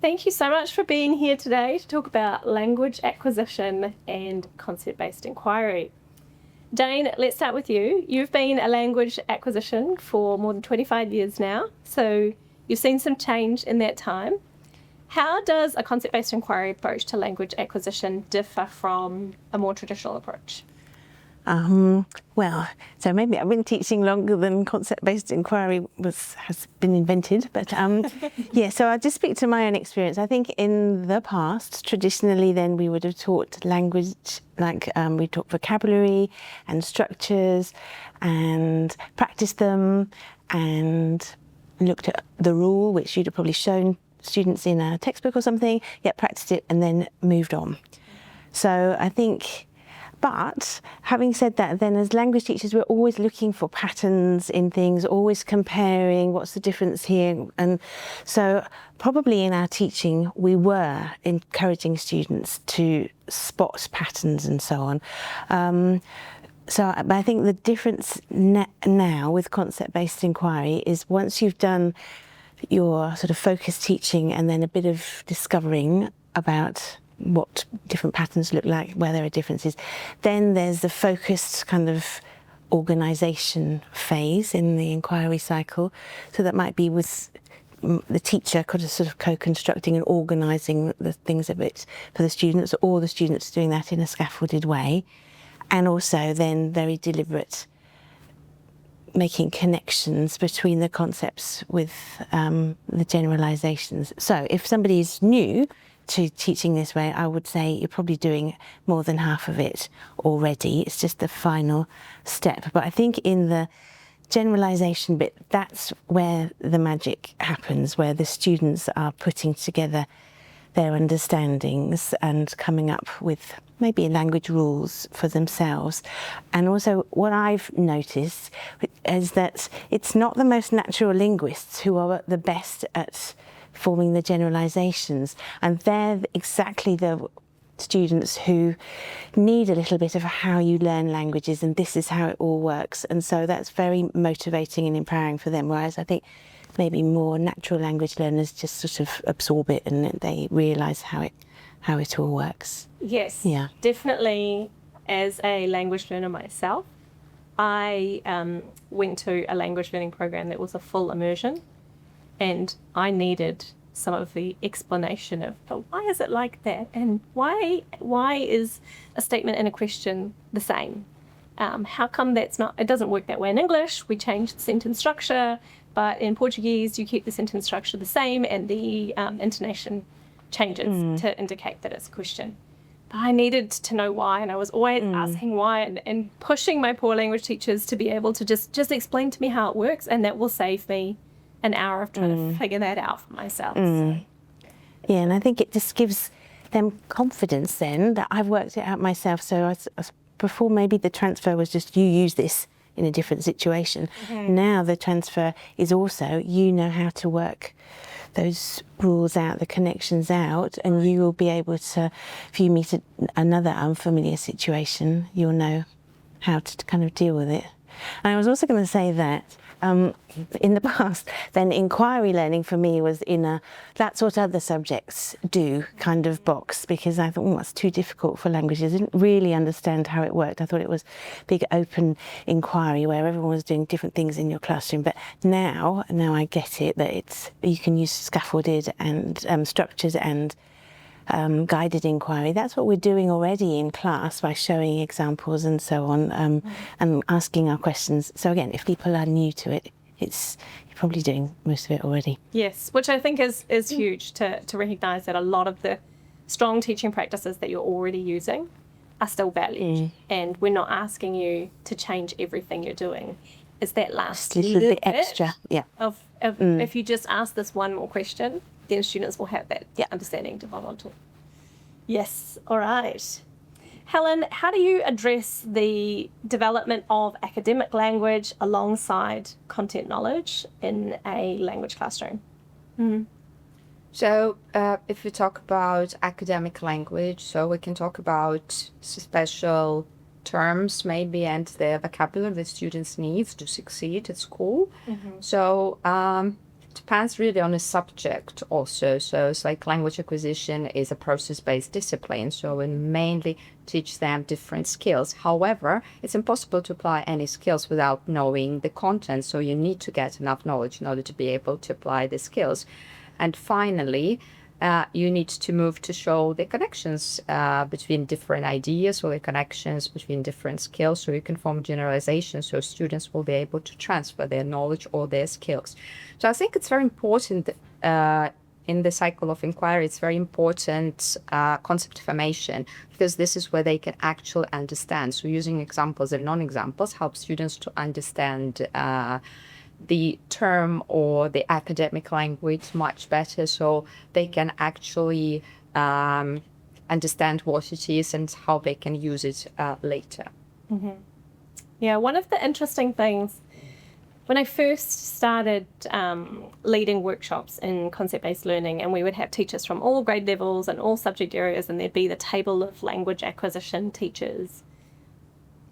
Thank you so much for being here today to talk about language acquisition and concept-based inquiry. Jane, let's start with you. You've been a language acquisition for more than 25 years now, so you've seen some change in that time. How does a concept-based inquiry approach to language acquisition differ from a more traditional approach? Well, so maybe I've been teaching longer than concept-based inquiry has been invented, but yeah, so I'll just speak to my own experience. I think in the past, traditionally then we would have taught language, like we taught vocabulary and structures and practiced them and looked at the rule, which you'd have probably shown students in a textbook or something, yet practiced it and then moved on. So I think, but having said that, then as language teachers, we're always looking for patterns in things, always comparing what's the difference here. And so probably in our teaching, we were encouraging students to spot patterns and so on. But I think the difference now with concept-based inquiry is once you've done your sort of focused teaching and then a bit of discovering about what different patterns look like, where there are differences, then there's the focused kind of organisation phase in the inquiry cycle. So that might be with the teacher kind of sort of co-constructing and organising the things a bit for the students, or the students doing that in a scaffolded way, and also then very deliberate making connections between the concepts with the generalisations. So if somebody is new to teaching this way, I would say you're probably doing more than half of it already. It's just the final step. But I think in the generalisation bit, that's where the magic happens, where the students are putting together their understandings and coming up with maybe language rules for themselves. And also what I've noticed is that it's not the most natural linguists who are the best at forming the generalisations, and they're exactly the students who need a little bit of how you learn languages and this is how it all works. And so that's very motivating and empowering for them, whereas I think maybe more natural language learners just sort of absorb it and they realise how it all works. Yes, yeah, definitely. As a language learner myself, I went to a language learning program that was a full immersion, and I needed some of the explanation of, but why is it like that, and why is a statement and a question the same? How come it doesn't work that way in English? We changed the sentence structure, but in Portuguese you keep the sentence structure the same and the intonation changes to indicate that it's a question. But I needed to know why, and I was always asking why and pushing my poor language teachers to be able to just explain to me how it works, and that will save me an hour of trying to figure that out for myself. So. Yeah, and I think it just gives them confidence then that I've worked it out myself. So before maybe the transfer was just you use this in a different situation. Now the transfer is also you know how to work those rules out, the connections out, and you will be able to, if you meet another unfamiliar situation, you'll know how to kind of deal with it. And I was also going to say that in the past, then inquiry learning for me was in that's what other subjects do kind of box, because I thought, that's too difficult for languages. I didn't really understand how it worked. I thought it was big open inquiry where everyone was doing different things in your classroom. But now I get it, that you can use scaffolded and structured and guided inquiry. That's what we're doing already in class by showing examples and so on, and asking our questions. So again, if people are new to it, you're probably doing most of it already. Yes, which I think is huge to recognise that a lot of the strong teaching practices that you're already using are still valued, and we're not asking you to change everything you're doing. It's that last little bit extra, yeah. If you just ask this one more question, then students will have that understanding to hold on to. Yes, all right. Helen, how do you address the development of academic language alongside content knowledge in a language classroom? So if we talk about academic language, so we can talk about special terms maybe and the vocabulary the students need to succeed at school. So depends really on the subject also. So it's like language acquisition is a process-based discipline, so we mainly teach them different skills. However, it's impossible to apply any skills without knowing the content, so you need to get enough knowledge in order to be able to apply the skills. And finally, you need to move to show the connections between different ideas, or the connections between different skills, so you can form generalizations, so students will be able to transfer their knowledge or their skills. So I think it's very important in the cycle of inquiry, it's very important concept formation, because this is where they can actually understand. So using examples and non-examples helps students to understand the term or the academic language much better, so they can actually understand what it is and how they can use it later. Mm-hmm. Yeah, one of the interesting things, when I first started leading workshops in concept-based learning, and we would have teachers from all grade levels and all subject areas, and there'd be the table of language acquisition teachers,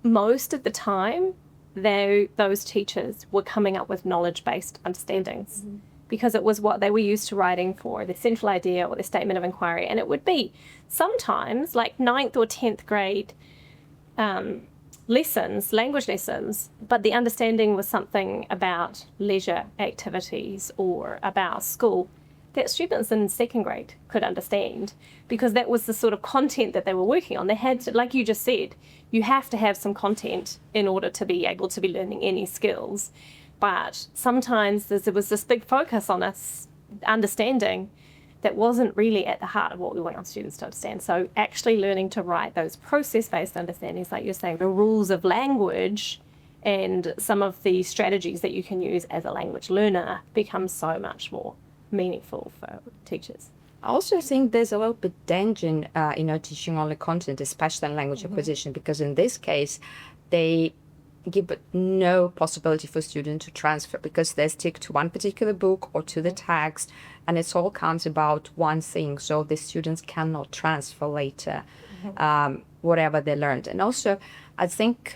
most of the time, those teachers were coming up with knowledge-based understandings, because it was what they were used to writing for, the central idea or the statement of inquiry. And it would be sometimes like 9th or 10th grade lessons, language lessons, but the understanding was something about leisure activities or about school that students in 2nd grade could understand, because that was the sort of content that they were working on. They had to, like you just said, you have to have some content in order to be able to be learning any skills. But sometimes there was this big focus on us understanding that wasn't really at the heart of what we want our students to understand. So actually learning to write those process-based understandings, like you're saying, the rules of language and some of the strategies that you can use as a language learner becomes so much more meaningful for teachers. I also think there's a little bit danger in teaching only content, especially in language acquisition, because in this case, they give no possibility for students to transfer, because they stick to one particular book or to the text, and it's all counts about one thing. So the students cannot transfer later whatever they learned. And also, I think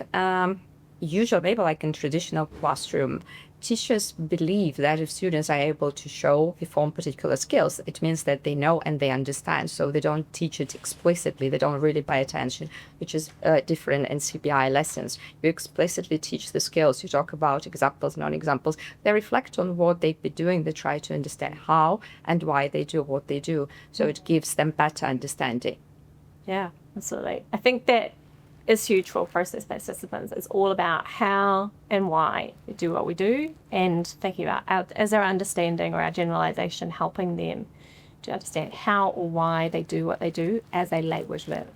usually, maybe like in traditional classroom, teachers believe that if students are able to perform particular skills, it means that they know and they understand. So they don't teach it explicitly. They don't really pay attention, which is different in CBI lessons. You explicitly teach the skills. You talk about examples, non-examples. They reflect on what they've been doing. They try to understand how and why they do what they do. So it gives them better understanding. Yeah, absolutely. I think that is huge for process-based disciplines. It's all about how and why we do what we do, and thinking about as our understanding or our generalization helping them to understand how or why they do what they do as a language learner.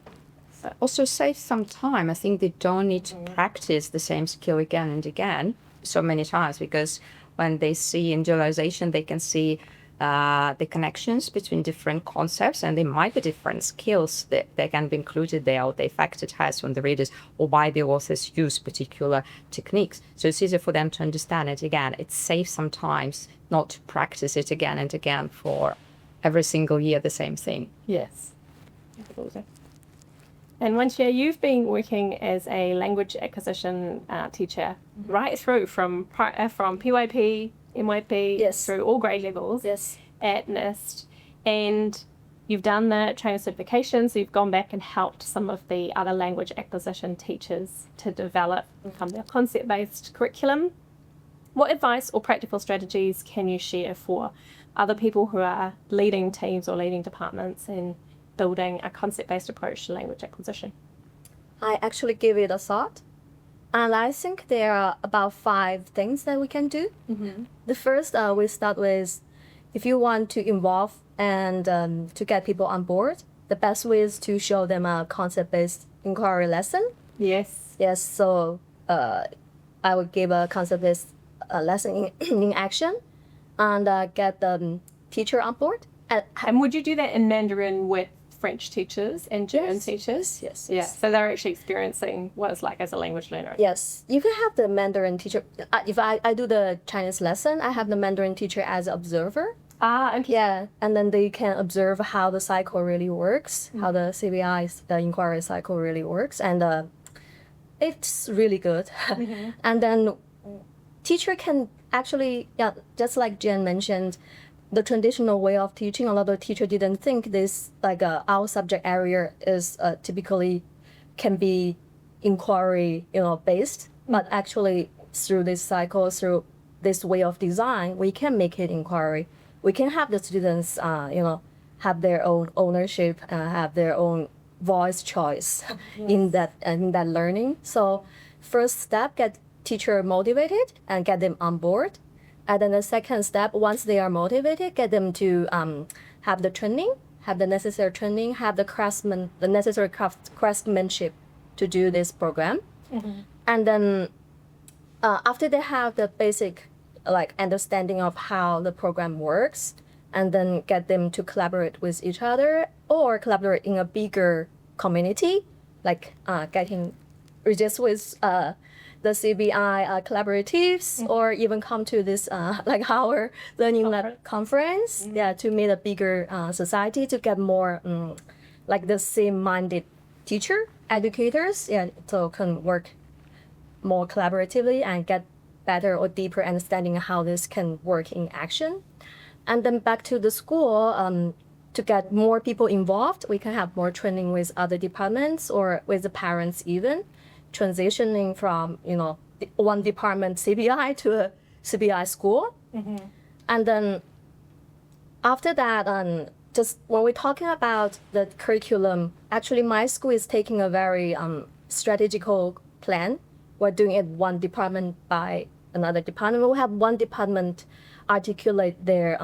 So also saves some time. I think they don't need to practice the same skill again and again so many times, because when they see in generalization, they can see the connections between different concepts, and there might be different skills that can be included there, or the effect it has on the readers, or why the authors use particular techniques. So it's easier for them to understand it again. It saves sometimes not to practice it again and again for every single year the same thing. yes. And Yuanjia, you've been working as a language acquisition teacher right through from PYP, MYP, Yes. through all grade levels Yes. at NIST, and you've done the trainer certification, so you've gone back and helped some of the other language acquisition teachers to develop their concept-based curriculum. What advice or practical strategies can you share for other people who are leading teams or leading departments in building a concept-based approach to language acquisition? I actually give it a thought, and I think there are about 5 things that we can do. The first, we start with, if you want to involve and to get people on board, the best way is to show them a concept-based inquiry lesson. Yes. Yes, so I would give a concept-based lesson in action, and get the teacher on board. And would you do that in Mandarin with French teachers and German teachers? Yes. Yeah, so they're actually experiencing what it's like as a language learner. Yes, you can have the Mandarin teacher. If I do the Chinese lesson, I have the Mandarin teacher as an observer. And Yeah, and then they can observe how the cycle really works, how the CBI, the inquiry cycle really works, and it's really good. And then teacher can actually, yeah, just like Jen mentioned, the traditional way of teaching, a lot of teachers didn't think this, like our subject area is typically can be inquiry, based, but actually through this cycle, through this way of design, we can make it inquiry. We can have the students, have their own ownership, have their own voice choice in that learning. So first step, get teacher motivated and get them on board. And then the second step, once they are motivated, get them to have the training, have the necessary training, have the necessary craftsmanship to do this program. And then after they have the basic understanding of how the program works, and then get them to collaborate with each other or collaborate in a bigger community, getting registered with the CBI collaboratives, or even come to this our Learning Lab conference, to meet a bigger society, to get more the same-minded teacher, educators, so can work more collaboratively and get better or deeper understanding of how this can work in action. And then back to the school, to get more people involved, we can have more training with other departments or with the parents even, transitioning from, one department CBI to a CBI school. And then after that, just when we're talking about the curriculum, actually my school is taking a very strategical plan. We're doing it one department by another department. We have one department articulate their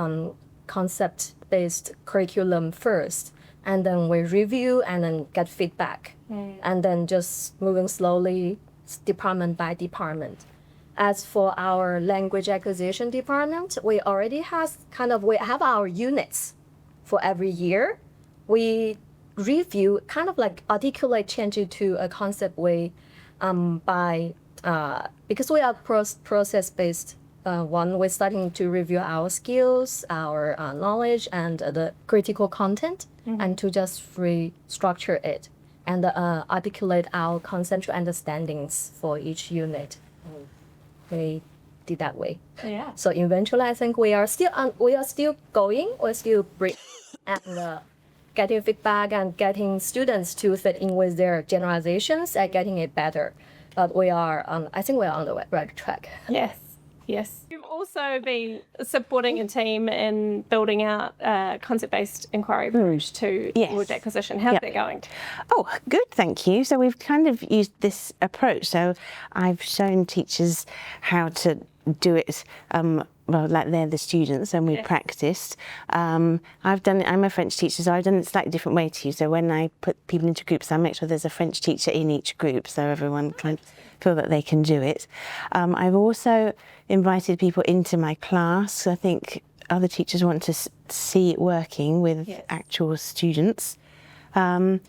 concept-based curriculum first, and then we review and then get feedback, and then just moving slowly department by department. As for our language acquisition department, we already we have our units for every year. We review, articulate change it to a concept way because we are process-based one, we're starting to review our skills, our knowledge, and the critical content, and to just restructure it and articulate our conceptual understandings for each unit. We did that way. Yeah. So eventually, I think we are still going. We're still and getting feedback and getting students to fit in with their generalizations and getting it better. But we are I think we're on the right track. Yes. Yes. You've also been supporting a team in building out a concept-based inquiry approach to language acquisition. How's that going? Oh, good, thank you. So we've kind of used this approach. So I've shown teachers how to do it, like they're the students and we've practiced. I've done it, I'm a French teacher, so I've done it a slightly different way to you. So when I put people into groups, I make sure there's a French teacher in each group so everyone can feel that they can do it. I've also invited people into my class. I think other teachers want to see it working with actual students. And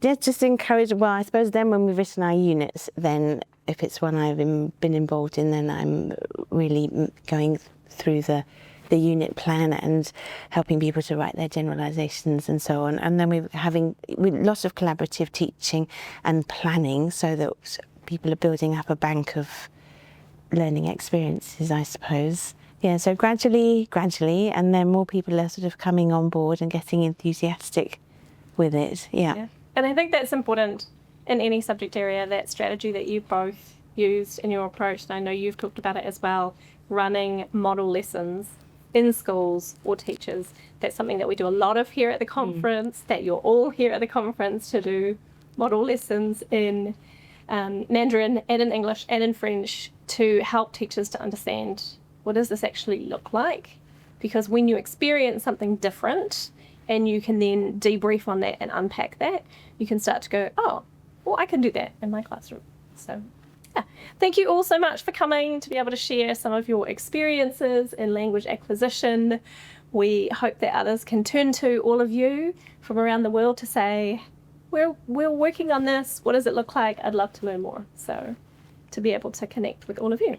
just encourage, well, I suppose then when we've written our units, then if it's one I've been involved in, then I'm really going through the unit plan and helping people to write their generalizations and so on. And then we're having lots of collaborative teaching and planning so that people are building up a bank of learning experiences, I suppose. Yeah, so gradually, and then more people are sort of coming on board and getting enthusiastic with it. Yeah. And I think that's important in any subject area, that strategy that you both used in your approach, and I know you've talked about it as well, running model lessons in schools or teachers. That's something that we do a lot of here at the conference, that you're all here at the conference to do model lessons in Mandarin and in English and in French to help teachers to understand what does this actually look like. Because when you experience something different and you can then debrief on that and unpack that, you can start to go, oh, well, I can do that in my classroom. So thank you all so much for coming to be able to share some of your experiences in language acquisition. We hope that others can turn to all of you from around the world to say, we're working on this. What does it look like? I'd love to learn more. So to be able to connect with all of you.